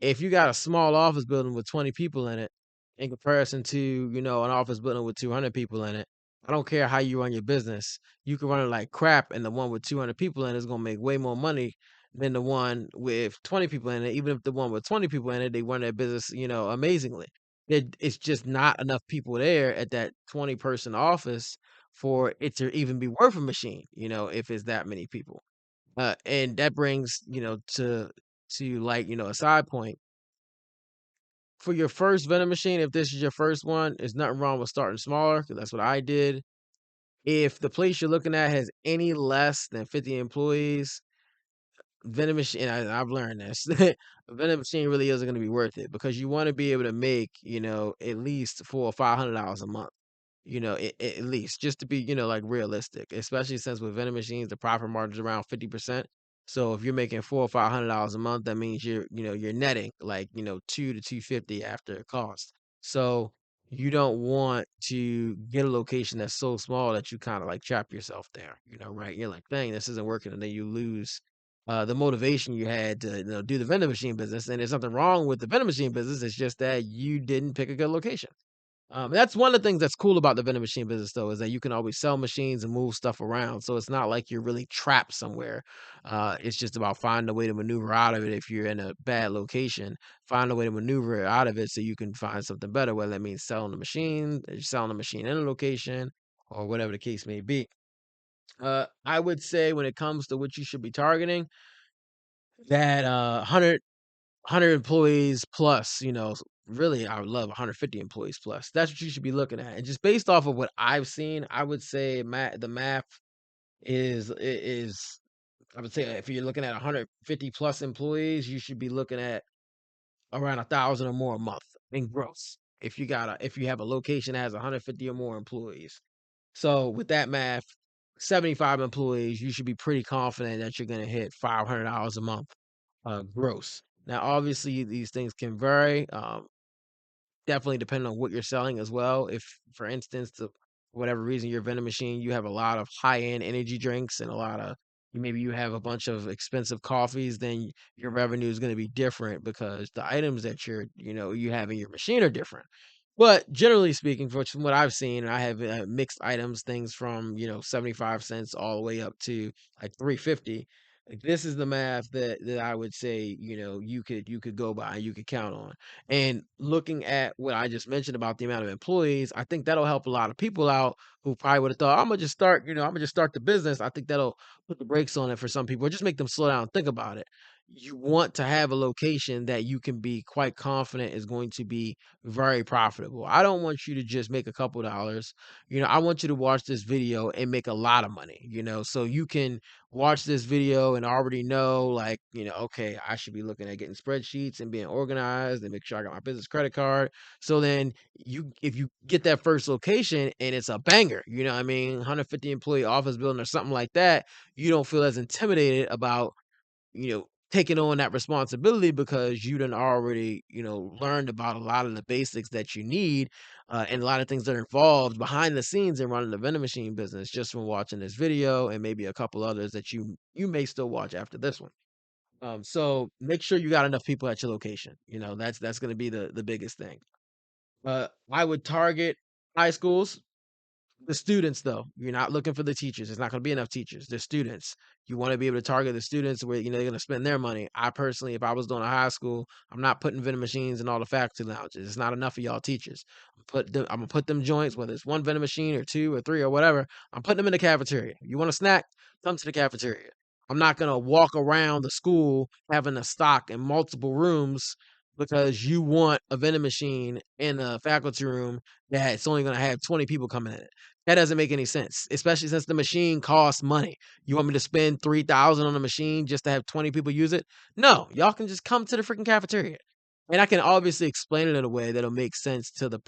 If you got a small office building with 20 people in it, in comparison to, an office building with 200 people in it, I don't care how you run your business. You can run it like crap, and the one with 200 people in it is going to make way more money than the one with 20 people in it. Even if the one with 20 people in it, they run their business, amazingly. It's just not enough people there at that 20-person office for it to even be worth a machine, if it's that many people. And that brings, to like, a side point. for your first vending machine, if this is your first one, there's nothing wrong with starting smaller because that's what I did. If the place you're looking at has any less than 50 employees, vending machine, I've learned this. A vending machine really isn't going to be worth it because you want to be able to make, at least $400 or $500 a month. At least just to be, like realistic, especially since with vending machines, the profit margin is around 50%. So if you're making $400 or $500 a month, that means you're netting like, 2 to 250 after cost. So you don't want to get a location that's so small that you kind of like trap yourself there, right? You're like, dang, this isn't working. And then you lose the motivation you had to, do the vending machine business. And there's nothing wrong with the vending machine business. It's just that you didn't pick a good location. That's one of the things that's cool about the vending machine business, though, is that you can always sell machines and move stuff around. So it's not like you're really trapped somewhere. It's just about finding a way to maneuver out of it. If you're in a bad location, find a way to maneuver out of it so you can find something better, whether that means selling the machine in a location, or whatever the case may be. I would say when it comes to what you should be targeting, that 100 employees plus, really I would love 150 employees plus. That's what you should be looking at. And just based off of what I've seen, I would say the math is I would say if you're looking at 150 plus employees, you should be looking at around 1,000 or more a month in gross. If you have a location that has 150 or more employees. So with that math, 75 employees, you should be pretty confident that you're going to hit $500 a month gross. Now, obviously, these things can vary. Definitely depending on what you're selling as well. If, for instance, for whatever reason, your vending machine, you have a lot of high-end energy drinks and a lot of maybe you have a bunch of expensive coffees, then your revenue is going to be different because the items that you have in your machine are different. But generally speaking, from what I've seen, I have mixed items, things from 75 cents all the way up to like 350. Like, this is the math that I would say you could go by, you could count on. And looking at what I just mentioned about the amount of employees, I think that'll help a lot of people out who probably would have thought, I'm gonna just start the business. I think that'll put the brakes on it for some people, or just make them slow down and think about it. You want to have a location that you can be quite confident is going to be very profitable. I don't want you to just make a couple dollars. I want you to watch this video and make a lot of money, so you can watch this video and already know, like, okay, I should be looking at getting spreadsheets and being organized and make sure I got my business credit card. So then if you get that first location and it's a banger, what I mean, 150 employee office building or something like that, you don't feel as intimidated about, taking on that responsibility because you done already, learned about a lot of the basics that you need, and a lot of things that are involved behind the scenes in running the vending machine business just from watching this video and maybe a couple others that you may still watch after this one. So make sure you got enough people at your location. That's going to be the biggest thing. I would target high schools. The students, though, you're not looking for the teachers. There's not going to be enough teachers. The students. You want to be able to target the students where they're going to spend their money. I personally, if I was doing a high school, I'm not putting vending machines in all the faculty lounges. It's not enough of y'all teachers. I'm gonna put them joints, whether it's one vending machine or two or three or whatever. I'm putting them in the cafeteria. You want a snack? Come to the cafeteria. I'm not gonna walk around the school having a stock in multiple rooms because you want a vending machine in a faculty room that's only gonna have 20 people coming in it. That doesn't make any sense, especially since the machine costs money. You want me to spend 3,000 on a machine just to have 20 people use it? No, y'all can just come to the freaking cafeteria. And I can obviously explain it in a way that'll make sense to the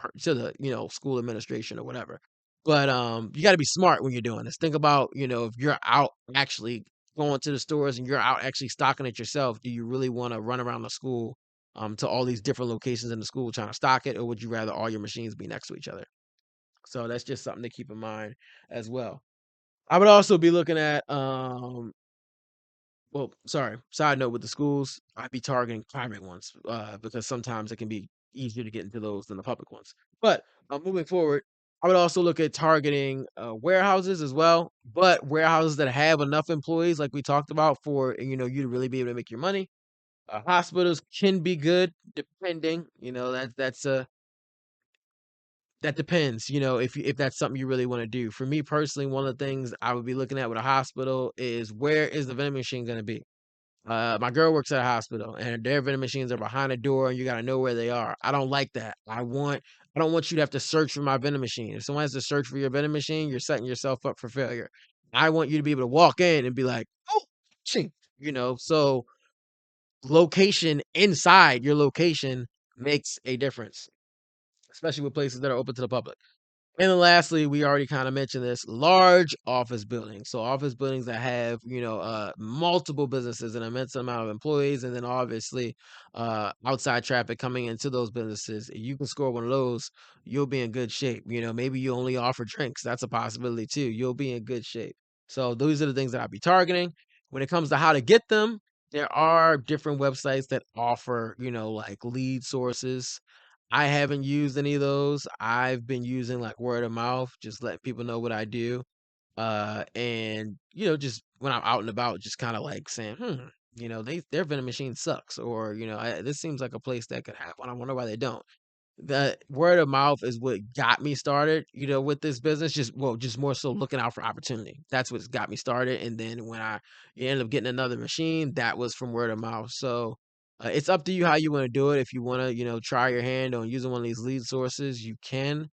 school administration or whatever. But you got to be smart when you're doing this. Think about, if you're out actually going to the stores and you're out actually stocking it yourself, do you really want to run around the school to all these different locations in the school trying to stock it, or would you rather all your machines be next to each other? So that's just something to keep in mind as well. I would also be looking at well, sorry, side note with the schools, I'd be targeting private ones because sometimes it can be easier to get into those than the public ones. But moving forward, I would also look at targeting warehouses as well, but warehouses that have enough employees, like we talked about, for you to really be able to make your money. Hospitals can be good, depending. That depends, if that's something you really want to do. For me personally, one of the things I would be looking at with a hospital is where is the vending machine going to be? My girl works at a hospital, and their vending machines are behind the door, and you got to know where they are. I don't like that. I don't want you to have to search for my vending machine. If someone has to search for your vending machine, you're setting yourself up for failure. I want you to be able to walk in and be like, oh, ching, So location inside your location makes a difference, especially with places that are open to the public. And then lastly, we already kind of mentioned this, large office buildings. So office buildings that have, multiple businesses, an immense amount of employees, and then obviously outside traffic coming into those businesses. If you can score one of those, you'll be in good shape. Maybe you only offer drinks. That's a possibility too. You'll be in good shape. So those are the things that I'll be targeting. When it comes to how to get them, there are different websites that offer, like lead sources. I haven't used any of those. I've been using like word of mouth, just letting people know what I do. And just when I'm out and about, just kind of like saying, their vending machine sucks, or this seems like a place that could happen. I wonder why they don't. The word of mouth is what got me started, with this business. Just more so looking out for opportunity. That's what's got me started. And then when I ended up getting another machine, that was from word of mouth. So it's up to you how you want to do it. If you want to, try your hand on using one of these lead sources, you can.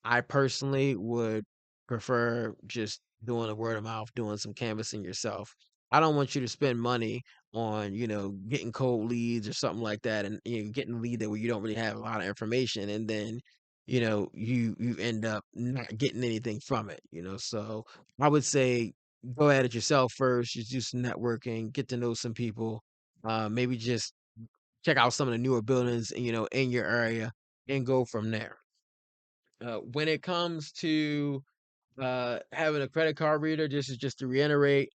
I personally would prefer just doing a word of mouth, doing some canvassing yourself. I don't want you to spend money on, getting cold leads or something like that, and getting a lead that where you don't really have a lot of information, and then, you end up not getting anything from it. So I would say go at it yourself first. Just do some networking, get to know some people, maybe just check out some of the newer buildings, in your area, and go from there. When it comes to having a credit card reader, just to reiterate,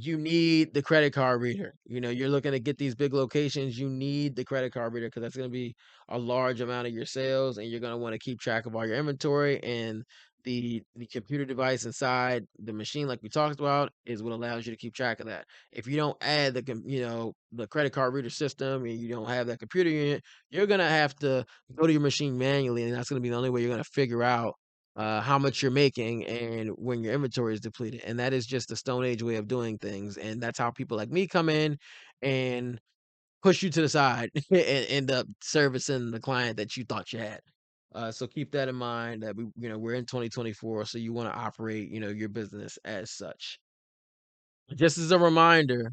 you need the credit card reader. You're looking to get these big locations, you need the credit card reader because that's going to be a large amount of your sales, and you're going to want to keep track of all your inventory. And the computer device inside the machine, like we talked about, is what allows you to keep track of that. If you don't add the credit card reader system, and you don't have that computer unit, you're going to have to go to your machine manually, and that's going to be the only way you're going to figure out how much you're making and when your inventory is depleted. And that is just the Stone Age way of doing things. And that's how people like me come in and push you to the side and end up servicing the client that you thought you had. So keep that in mind that we're in 2024, so you want to operate, your business as such. Just as a reminder,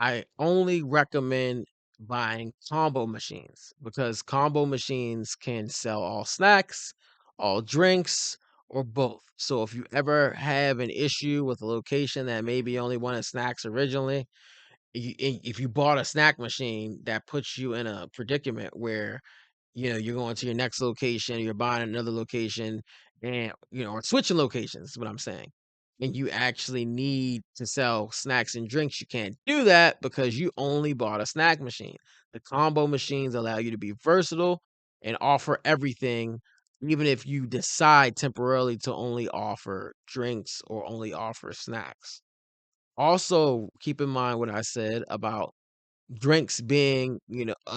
I only recommend buying combo machines because combo machines can sell all snacks, all drinks, or both. So if you ever have an issue with a location that maybe only wanted snacks originally, if you bought a snack machine, that puts you in a predicament where you're going to your next location, you're buying another location, and or switching locations is what I'm saying. And you actually need to sell snacks and drinks. You can't do that because you only bought a snack machine. The combo machines allow you to be versatile and offer everything, even if you decide temporarily to only offer drinks or only offer snacks. Also, keep in mind what I said about drinks being,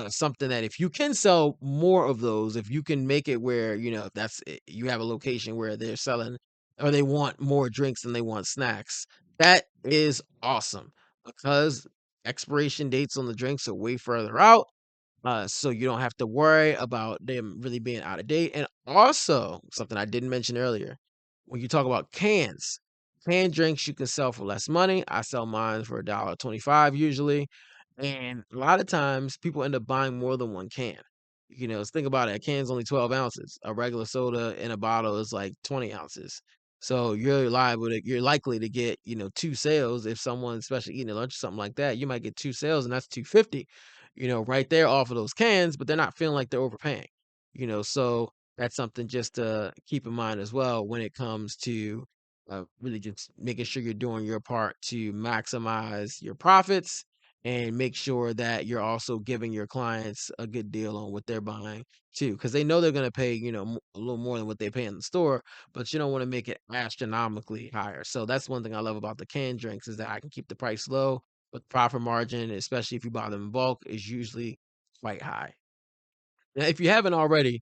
something that if you can sell more of those, if you can make it where, that's it, you have a location where they're selling or they want more drinks than they want snacks, that is awesome because expiration dates on the drinks are way further out. So you don't have to worry about them really being out of date. And also, something I didn't mention earlier, when you talk about cans, canned drinks you can sell for less money. I sell mine for $1.25 usually. And a lot of times people end up buying more than one can. Think about it. A can's only 12 ounces. A regular soda in a bottle is like 20 ounces. So you're likely to get, two sales. If someone, especially eating a lunch or something like that, you might get two sales, and that's 250, right there off of those cans, but they're not feeling like they're overpaying. So that's something just to keep in mind as well when it comes to really just making sure you're doing your part to maximize your profits and make sure that you're also giving your clients a good deal on what they're buying too, because they know they're going to pay, a little more than what they pay in the store, but you don't want to make it astronomically higher. So that's one thing I love about the canned drinks is that I can keep the price low, but profit margin, especially if you buy them in bulk, is usually quite high. Now, if you haven't already,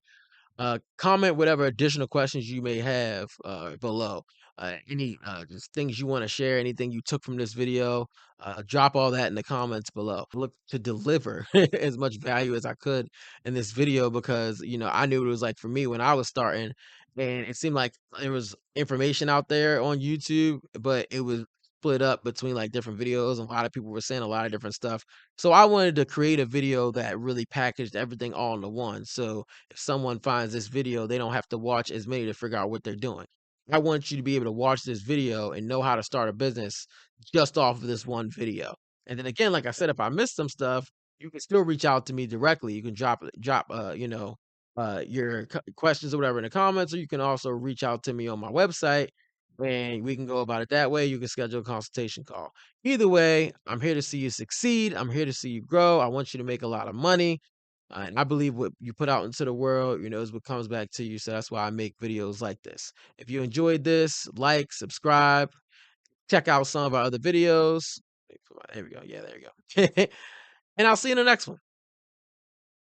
comment whatever additional questions you may have below. any just things you want to share, anything you took from this video, drop all that in the comments below. Look to deliver as much value as I could in this video because I knew what it was like for me when I was starting, and it seemed like there was information out there on YouTube, but it was split up between like different videos, and a lot of people were saying a lot of different stuff. So I wanted to create a video that really packaged everything all into one. So if someone finds this video, they don't have to watch as many to figure out what they're doing. I want you to be able to watch this video and know how to start a business just off of this one video. And then again, like I said, if I missed some stuff, you can still reach out to me directly. You can drop your questions or whatever in the comments, or you can also reach out to me on my website and we can go about it that way. You can schedule a consultation call. Either way, I'm here to see you succeed. I'm here to see you grow. I want you to make a lot of money. And I believe what you put out into the world, is what comes back to you. So that's why I make videos like this. If you enjoyed this, like, subscribe, check out some of our other videos. There we go. Yeah, there you go. And I'll see you in the next one.